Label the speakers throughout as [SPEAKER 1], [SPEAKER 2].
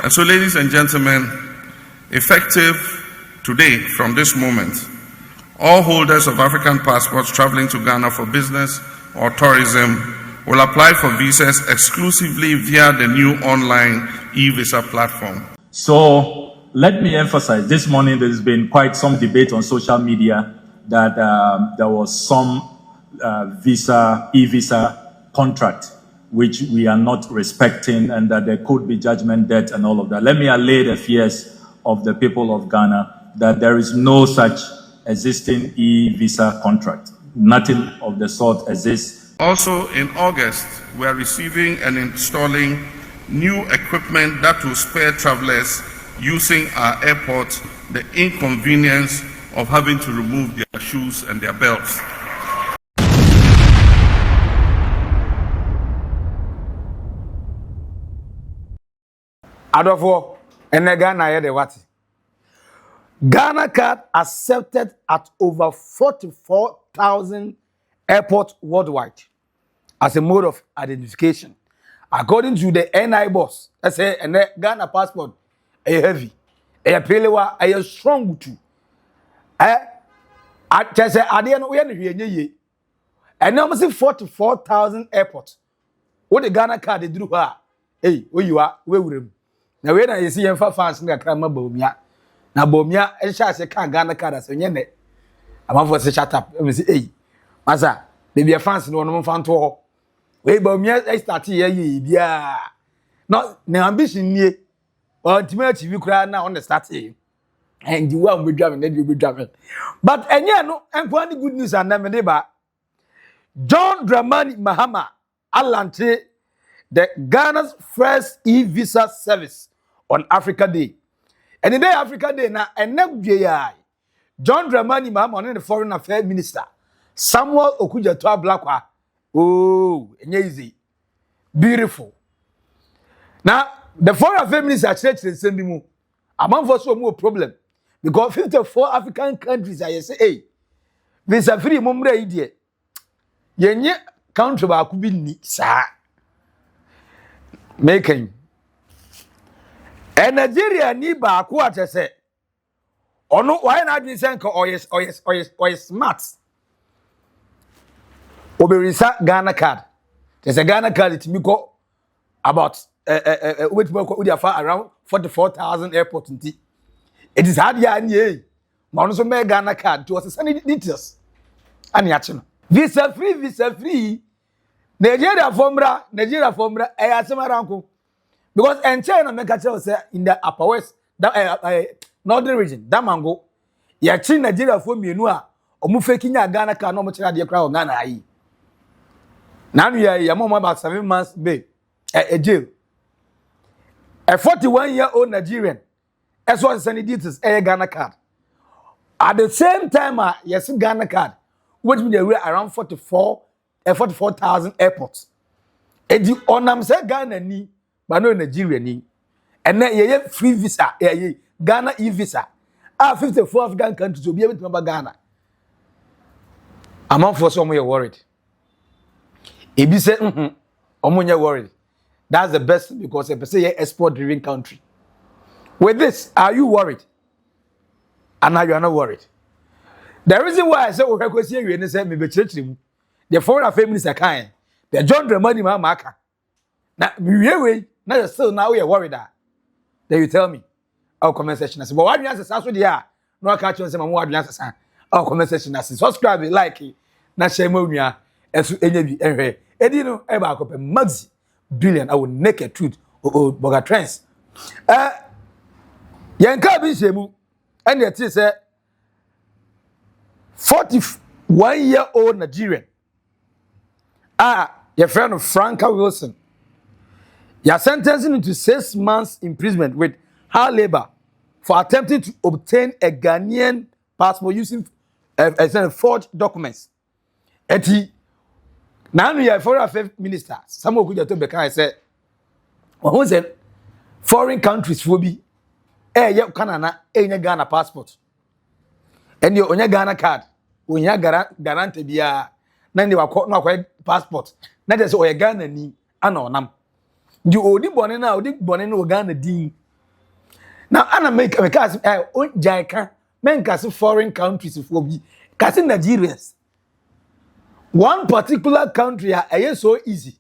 [SPEAKER 1] And so, ladies and gentlemen, effective today, from this moment, all holders of African passports traveling to Ghana for business or tourism will apply for visas exclusively via the new online e-visa platform.
[SPEAKER 2] So let me emphasize, this morning there's been quite some debate on social media that there was some e-visa contract which we are not respecting, and that there could be judgment debt and all of that. Let me allay the fears of the people of Ghana that there is no such existing e-visa contract. Nothing of the sort exists.
[SPEAKER 1] Also, in August, we are receiving and installing new equipment that will spare travelers using our airport the inconvenience of having to remove their shoes and their belts.
[SPEAKER 3] Adofo, Ghana de what? Ghana card accepted at over 44,000 airports worldwide as a mode of identification. According to the NI boss, I say Ghana passport a heavy, a pelewa, a strong too. I just say I didn't know ye. And now see 44,000 airports. What the Ghana card they do her? Hey, where you are? Where would him? Now when I see him for fans, I can't bomia. Now bomia, and shall say can't Ghana card as a yene. I'm off for shut up. Let me say, hey, Masa, they be a fans no one fan to. Wait, bomia, I start here, yeah. Not the ambition ye. Or ultimately, you cry now on the start here. And you won't be driving, then you'll be driving. But and yeah, no, and one good news and them neighbor. John Mahama Alante, the Ghana's first e-visa service on Africa Day. And in the Africa Day now, and next year, John Mahama, the Foreign Affairs Minister, Samuel Okudzeto Ablakwa. Oh, easy, beautiful. Now, the Foreign Affairs Minister said to send me among for so more problem because 54 African countries I say, hey, visa free mumbre idiot. Yenye country ba kubi ni sa making. And Nigeria ni ba ku atese. Ono why na dwen say nka oyes smart. Oberisa Ghana card. There's a Ghana card it me go about around 44,000 airports. It is hard ya any. Man so me Ghana card to us send details. Ani achi visa free. Nigeria formra e asema ranko. Because and China make a say in the upper west that northern region that mango ya chi Nigeria for mienu a omu fake nya Ghana card no mo kira de kra o Ghana ayi. Now ya more about 7 months babe a jail. A 41-year-old Nigerian as well as any details a Ghana card. At the same time, yes, Ghana card, which means around 44,000 airports. And the onam say Ghana ni, but no Nigeria ni. And then ye free visa, Ghana e-visa. 54 African countries will be able to remember Ghana. Among for some you're worried. If you say, you're worried. That's the best because they say export-driven country. With this, are you worried? And now you are not worried. The reason why I say the Foreign Affairs Minister kind, the John Mahama. Now we still now we are worried that. Then you tell me, our comment section. I say, but why do you answer? No, I can't answer. What do you answer? Our comment section. I say, subscribe, like it. Na share more niya. Esu enyebi enhe. Edi no eba akope Maxi Billian. I will naked truth. Oldboga trends. Yanka bi shemu. And yet he said 41-year-old Nigerian. Your friend of Franka Wilson. You're sentenced into 6 months imprisonment with hard labor for attempting to obtain a Ghanaian passport using forged documents. And he now you are Foreign Affairs Minister. Some of Okudzeto said, who said foreign countries will be you Canada, Ghana passport. And your Ghana card, when you guarantee be a then they were caught no passport. That is Ghana ni ano nam. You odi born na odi born no Ghana din Now ana make because Jaika men kasi foreign countries for be kasi Nigerians. One particular country is so easy.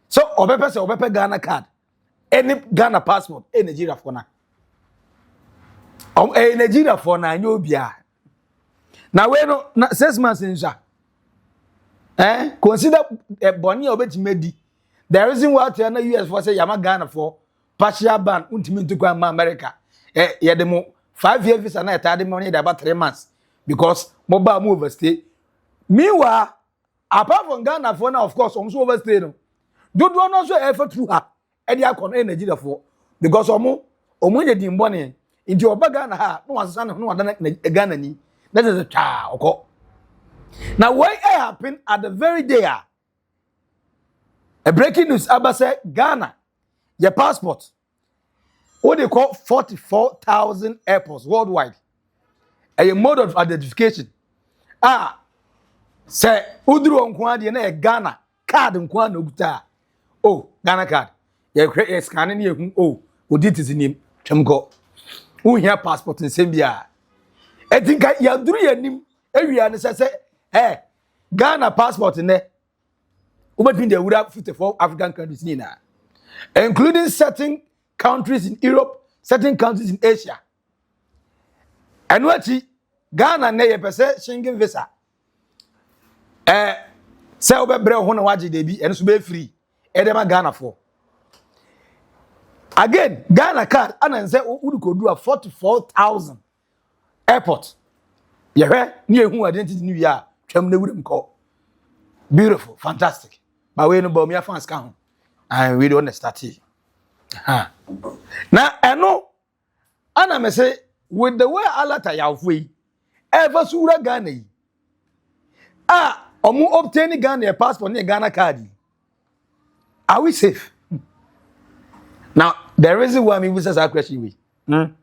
[SPEAKER 3] So obepe Ghana card. Any Ghana passport, Nigeria for now. Nigeria for now, you be. Now we no 6 months in sha. Consider Bonnie obeti. The reason why the US for say Yama Ghana for partial ban ultimate to go America. Yeah, the 5 years visa na tade money about 3 months because mobile move overstay. Meanwhile, apart from Ghana for now, of course, also overstay no. Do not so effort through her. And you are Nigeria for because omo ye din bone into Oldboga na ha no answer no one Ghana ni that is a cha oko. Now what happened at the very day a breaking news about say Ghana your passport what they call 44,000 airports worldwide a mode of identification say udru onkwa de na Ghana card nkwa na oguta oh Ghana card you scanning you oh udit is name twemko who here passport in Zambia I think ya duru yanim ewia ne say Ghana passport ne between the 54 African countries nina including certain countries in Europe certain countries in Asia and what Ghana ne ye pese Schengen visa say obebre ho na waje de bi eno so be free edema Ghana for again Ghana card and say would go do a 44,000 airport ye ni ehun identity new year twam na wurim ko beautiful fantastic but we no bo me fans ka ho and we don't start here na eno ana me say with the way alata yawfui ever sura Ghana yi omu obtain Ghana passport and Ghana card. Are we safe? Now, the reason why we ask that question we. And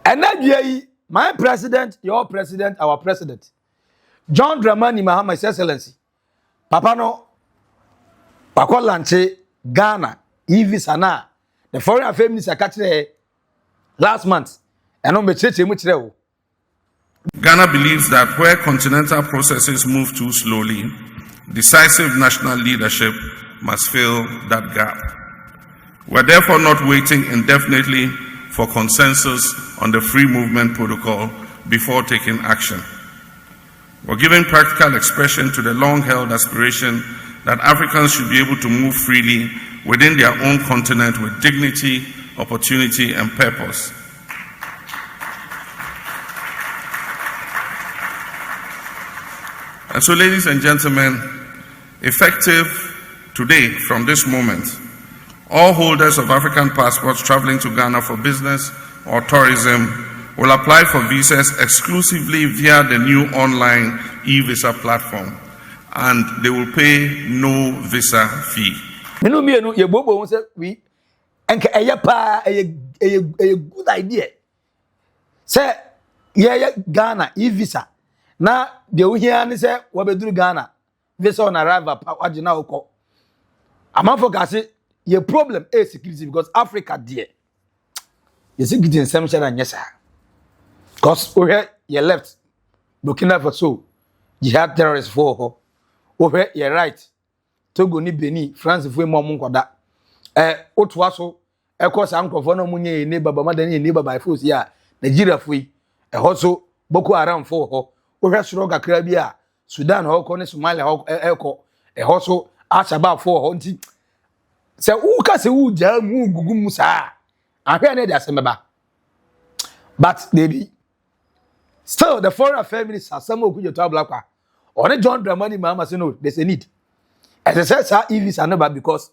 [SPEAKER 3] that my president, your president, our president, John Mahama, His Excellency, Papa no, Pako Lanche, Ghana, visa na, the foreign affairs minister catch last month, and on the church
[SPEAKER 1] Ghana believes that where continental processes move too slowly, decisive national leadership must fill that gap. We are therefore not waiting indefinitely for consensus on the free movement protocol before taking action. We are giving practical expression to the long-held aspiration that Africans should be able to move freely within their own continent with dignity, opportunity, and purpose. And so, ladies and gentlemen, effective today, from this moment, all holders of African passports traveling to Ghana for business or tourism will apply for visas exclusively via the new online e-visa platform, and they will pay no visa fee.
[SPEAKER 3] A good idea. Say, yeah, Ghana e-visa. Na de wo hia ne se wo beduru Ghana visa on arrival waje na ukọ amanfo ka se ye problem security because Africa there ye security nsem shara nyesa because we ye left Burkina Faso jihad terrorists for ho we ye right Togo ni Benin France fo mo nkoda otu aso ekọ sa nkofo na munye ne baba madani ne baba force ya Nigeria fo yi so Boko Haram fo ho ohwe soro kakra bi a Sudan ho ko ne Somalia ho ho so Al-Shabaab fo ho nti se u ka se u ja mu gugu mu sa ahwe na dia semeba but baby still the foreign affairs minister Okudzeto Ablakwa on John Mahama say no there's a need as I said sir visa no because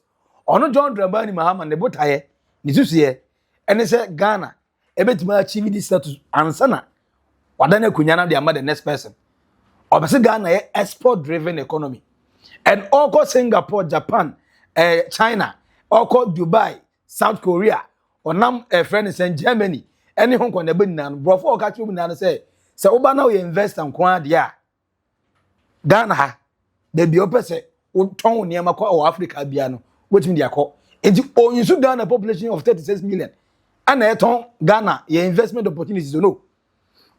[SPEAKER 3] on John Mahama ne botaye ni susuye ene say Ghana ebetima achieve this status ansana wadane kunyana they are the next person. Obviously Ghana is export driven economy. And also Singapore, Japan, China, also Dubai, South Korea, or nam friends in Germany, any Hong Kong and before catch you and say, so now we invest and quad ya. Ghana, they be opposite town near Mako or Africa Biano, which mean they are called. And you should down a population of 36 million. And eton Ghana your investment opportunities no.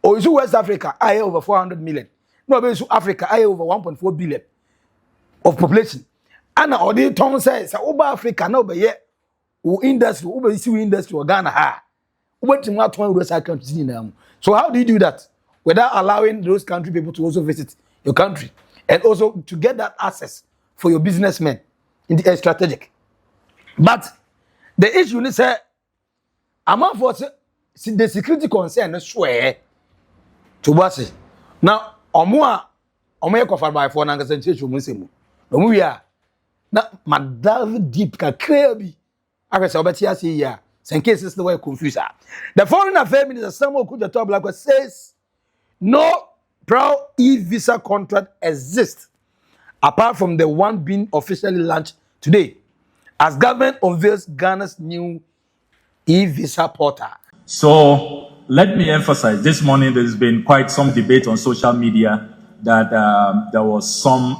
[SPEAKER 3] Or is West Africa I over 400 million. No be Africa I over 1.4 billion of population. And or the ton says over Africa no be yet industry over see industry or Ghana ha. Over to what one those countries now. So how do you do that without allowing those country people to also visit your country and also to get that access for your businessmen in the strategic? But the issue is among for the security concern swear to what's now omo kofa by for na concentration mu semu no we are na madave deep ka krabi akase obeti ase ya some cases no way confused. The foreign affairs minister Samuel Okudzeto Ablakwa says no pro e-visa contract exists apart from the one being officially launched today as government unveils Ghana's new e-visa portal.
[SPEAKER 2] So let me emphasize, this morning there's been quite some debate on social media that there was some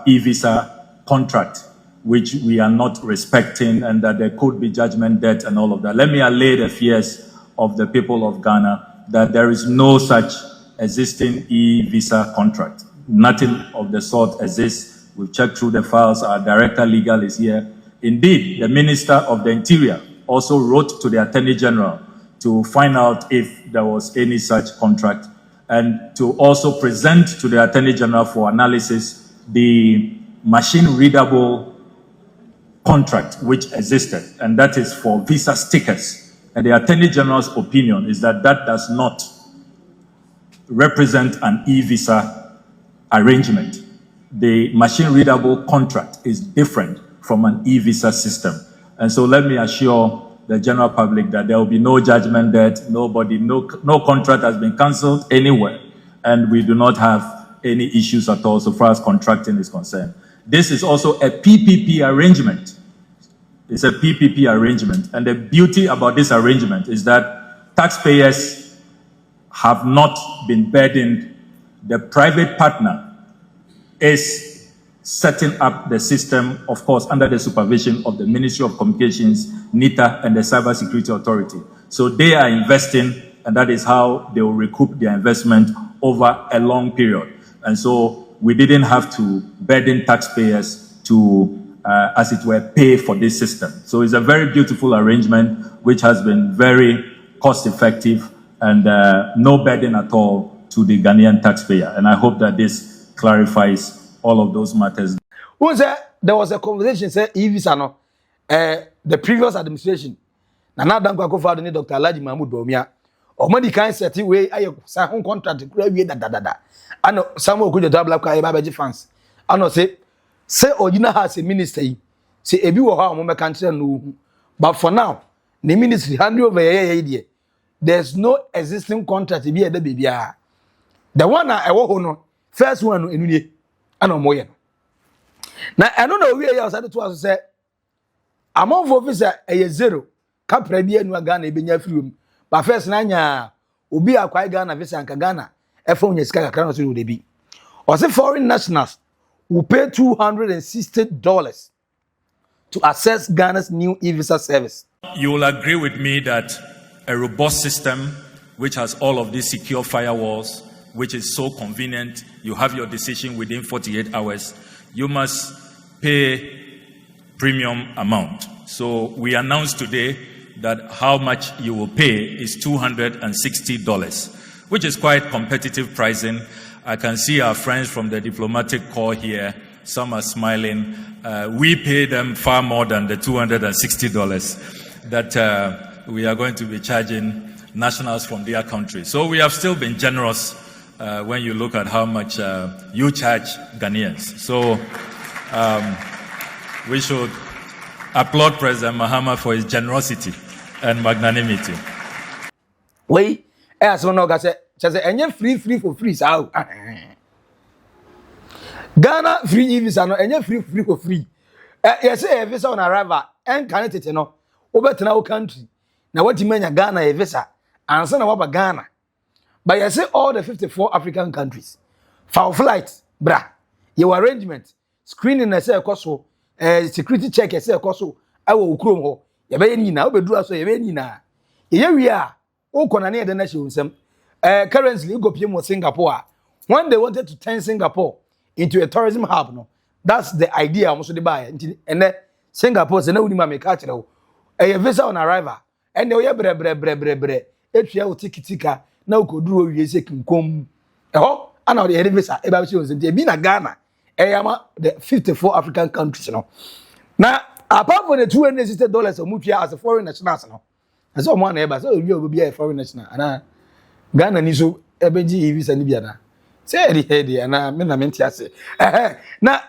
[SPEAKER 2] e-visa contract which we are not respecting and that there could be judgment debt and all of that. Let me allay the fears of the people of Ghana that there is no such existing e-visa contract. Nothing of the sort exists. We've checked through the files. Our director legal is here. Indeed, the Minister of the Interior also wrote to the Attorney General to find out if there was any such contract and to also present to the Attorney General for analysis the machine-readable contract which existed, and that is for visa stickers. And the Attorney General's opinion is that that does not represent an e-visa arrangement. The machine-readable contract is different from an e-visa system. And so let me assure the general public that there will be no judgment debt, no contract has been cancelled anywhere, and we do not have any issues at all so far as contracting is concerned. This is also a PPP arrangement. It's a PPP arrangement. And the beauty about this arrangement is that taxpayers have not been burdened. The private partner is setting up the system, of course, under the supervision of the Ministry of Communications, NITA, and the Cyber Security Authority. So they are investing, and that is how they will recoup their investment over a long period. And so we didn't have to burden taxpayers to, as it were, pay for this system. So it's a very beautiful arrangement, which has been very cost-effective and no burden at all to the Ghanaian taxpayer. And I hope that this clarifies all of those matters.
[SPEAKER 3] Who said there was a conversation, say, e-visa no, the previous administration, Nana Dankwa Kofado ni Dr. Alhaji Mahmoud Bawumia, or money kind set way, I have contract, and Samuel Okudzeto Ablakwa Babaji fans. I know say Ojina has a ministry, say Ebi Waha Moma country no, but for now, the ministry hand over idea. There's no existing contract to be a baby. The one I walk on, first one in Uni, and no more. Now I don't know where else I to us say amount of officer a zero, Capra be no Ghana be near free. But first nanya Ubi acquire Ghana visa and Ghana. Phone your sky account to the be. Or say foreign nationals will pay $260 to access Ghana's new e-visa service.
[SPEAKER 2] You will agree with me that a robust system which has all of these secure firewalls, which is so convenient, you have your decision within 48 hours, you must pay premium amount. So we announced today that how much you will pay is $260. Which is quite competitive pricing. I can see our friends from the diplomatic corps here. Some are smiling. We pay them far more than the $260 that we are going to be charging nationals from their country. So we have still been generous when you look at how much you charge Ghanaians. So we should applaud President Mahama for his generosity and magnanimity.
[SPEAKER 3] Wait. As one of say, "Enya free for free." So Ghana free e-visa no, enya free for free. You say a visa on arrival, and can't it no? Over to our country. Now what you mean Ghana a visa? And so now Ghana. But you say all the 54 African countries. For flight, bra, your arrangement, screening I say so, security check I say so. I will ukrom ho. ye be ni na obedu aso ye be ni na ye wi a wo kona na ye de na hye unsem currently go pie mo Singapore when they wanted to turn Singapore into a tourism hub no that's the idea almost the buy and Singapore say na wuni ma me ka kire wo visa on arrival and they ye bre etwa wo tikitika na ukoduru owie se kinkom ana the visa e ba se unsem e bi na Ghana the 54 African countries no now apart from the $260 of mutua as a foreign nationals no as o mo na e ba so obi obi a foreign national ana Ghana ni so ebeji visa ni bia na say the head ana me na menti ase now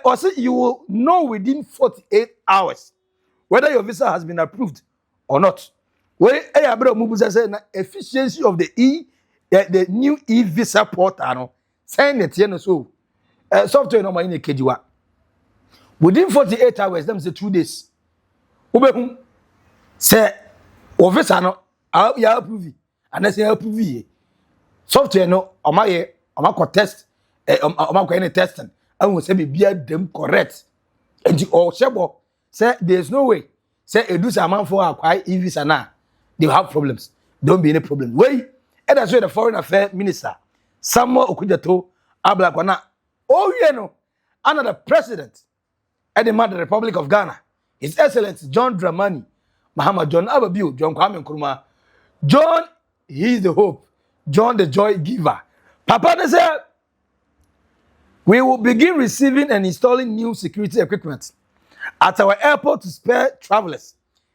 [SPEAKER 3] also you will know within 48 hours whether your visa has been approved or not. Where abro mubuza say na efficiency of the new e-visa portal no say net no so software no ma in kejiwa within 48 hours them say 2 days ubehum say o visa no ya approve and say approve software no omako test omako any testing and we say be dem correct and all shebo say there's no way say edu saman for acquire e-visa na they have problems don't be any problem way and that's why the foreign affairs minister Okudzeto Ablakwa na no another president at the Republic of Ghana His Excellency John Mahama John Ababiu John Kwame Nkrumah John he is the hope John the joy giver Papa they say we will begin receiving and installing new security equipment at our airport to spare travelers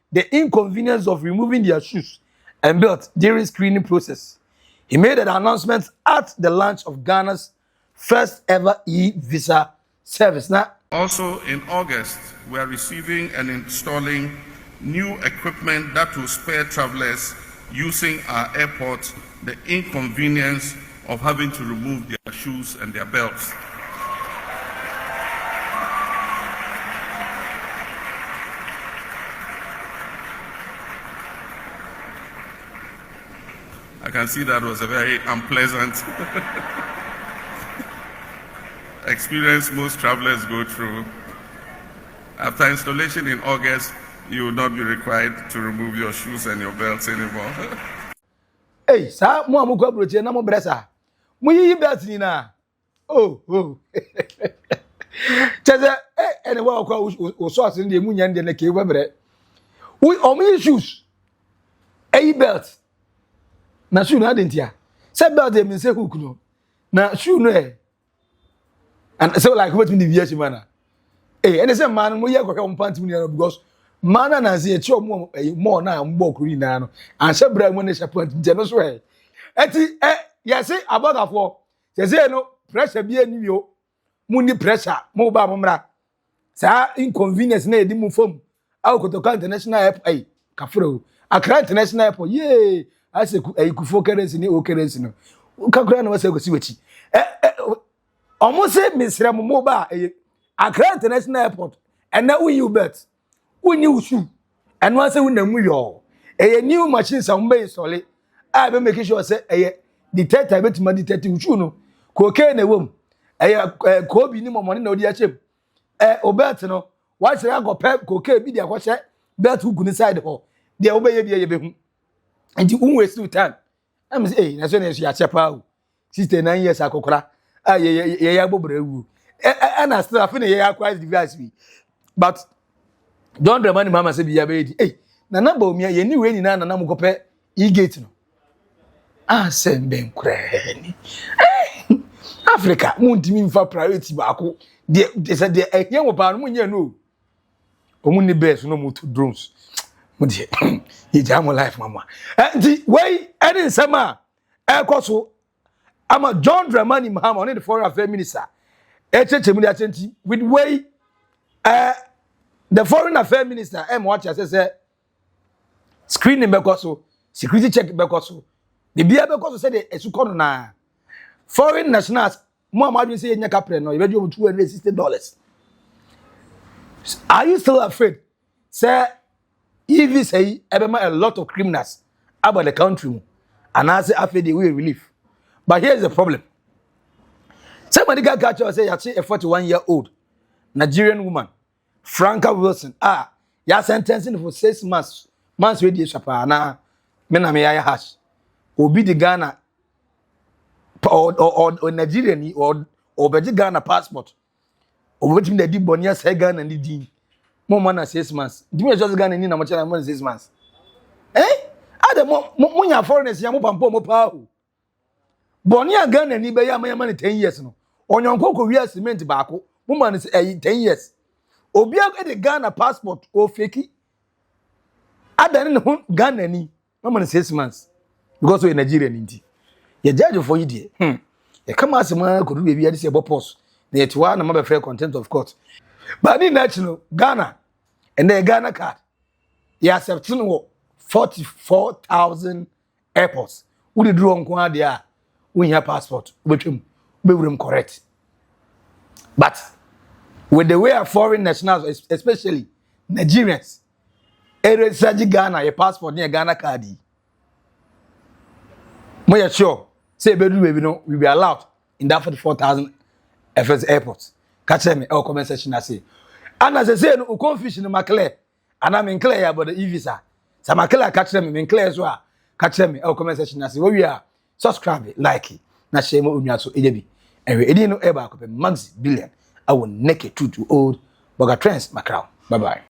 [SPEAKER 3] the inconvenience of removing their shoes and belt during screening process. He made an announcement at the launch of Ghana's first ever e-visa service. Now,
[SPEAKER 1] Also in August, we are receiving and installing new equipment that will spare travelers using our airport the inconvenience of having to remove their shoes and their belts. I can see that was a very unpleasant experience most travelers go through. After installation in August, you will not be required to remove your shoes and your belts anymore.
[SPEAKER 3] Hey, sir, mo amukwa broche na mo bresa. Mo yi belt ni na. Oh. Cheze anyway okwa o so asin de mu nyan de na ke webre. We omi shoes. Hey belt. Na shoe na dentia. Say belt dem say hook no. Na shoe no and so like what me the VH man. Hey, and say man mo ye kwakwa on pant mu no because man na say e chi omo more na mbo okuri na no. And say bra mo na sha pant nje no so e. Eti yes abogafo. Say no pressure bi ani yo. Mu ni pressure mo ba mo mra. Sa inconvenience na edi mu fom. Okudzeto International Airport kafro. Accra International Airport. Yeah. I say kufo currency ni o currency no. Kakura na wase gosi wechi. Almost say Mr. Moba Accra International Airport and now we bet. We new shoe. And once we namu yo. A new machine some bay solid. I be making sure say detector bet ma detective shoe no. Cocaine na wom. Kobi ni money na odi achem. Obet no. Why say I go pep cocaine bi dia kwose bet who go inside ho. Dia obeye bi ye be hu. And you won't waste time. I'm say, na so na ya chepa. 69 years akokora. Ya bobrewu. And I still feel ya quite device me. But John Mahama say biya be di. Na number omia ye ni we ni na na mo kope e-gate no. Sem ben kra ni. Africa muntimi mfa priority baako. De say de ehia wo ba no munye no. Omu ni best no mo to drones. Mudi ye jam life mama and way any sama ekoso ama John Mahama on the foreign affairs minister echechemudi achenti with way the foreign affairs minister watch say screening bekoso security check bekoso the bia bekoso say the esukono na foreign nationals mo amadu say nya kapre no ye be $260. Are you still afraid say if say a lot of criminals about the country and I say after the way relief. But here's the problem. Somebody got catch us say a 41-year-old Nigerian woman, Franca Wilson, ya sentencing for 6 months we dey shapa na me na me ya hash obi di Ghana or Nigerian or be Ghana passport obi tim dey di bonia say Ghana ni di mo man na 6 months di me just Ghana ni na mo cha na 6 months ade mo nya foreigners ya mo pampo mo pa ho bonia Ghana ni be ya ma 10 years no onyonko ko wi cement baako mo man 10 years obi a Ghana passport o fake adani ne Ghana ni mama 6 months because we Nigerian ndi ye judge for you die ye kama asema ko do bia de se bopos na ye twa na ma be free contempt of court but ni national Ghana and the Ghana card ye accept no 44,000 airports we dey draw nko ade a we have passport betwem be wurim correct but with the way of foreign nationals especially Nigerians research Ghana your passport near Ghana card mo sure say bedu baby no we be allowed in that 44,000 FS airports catch me our comment section I say and as I say no confusion no clear and I'm clear about the e-visa some clear catch me clear so catch me our comment section I say we are subscribe like na share mo onua so ejebi and we edi no eba ko Maxi Billian I will naked to old Boga trends macrow bye bye.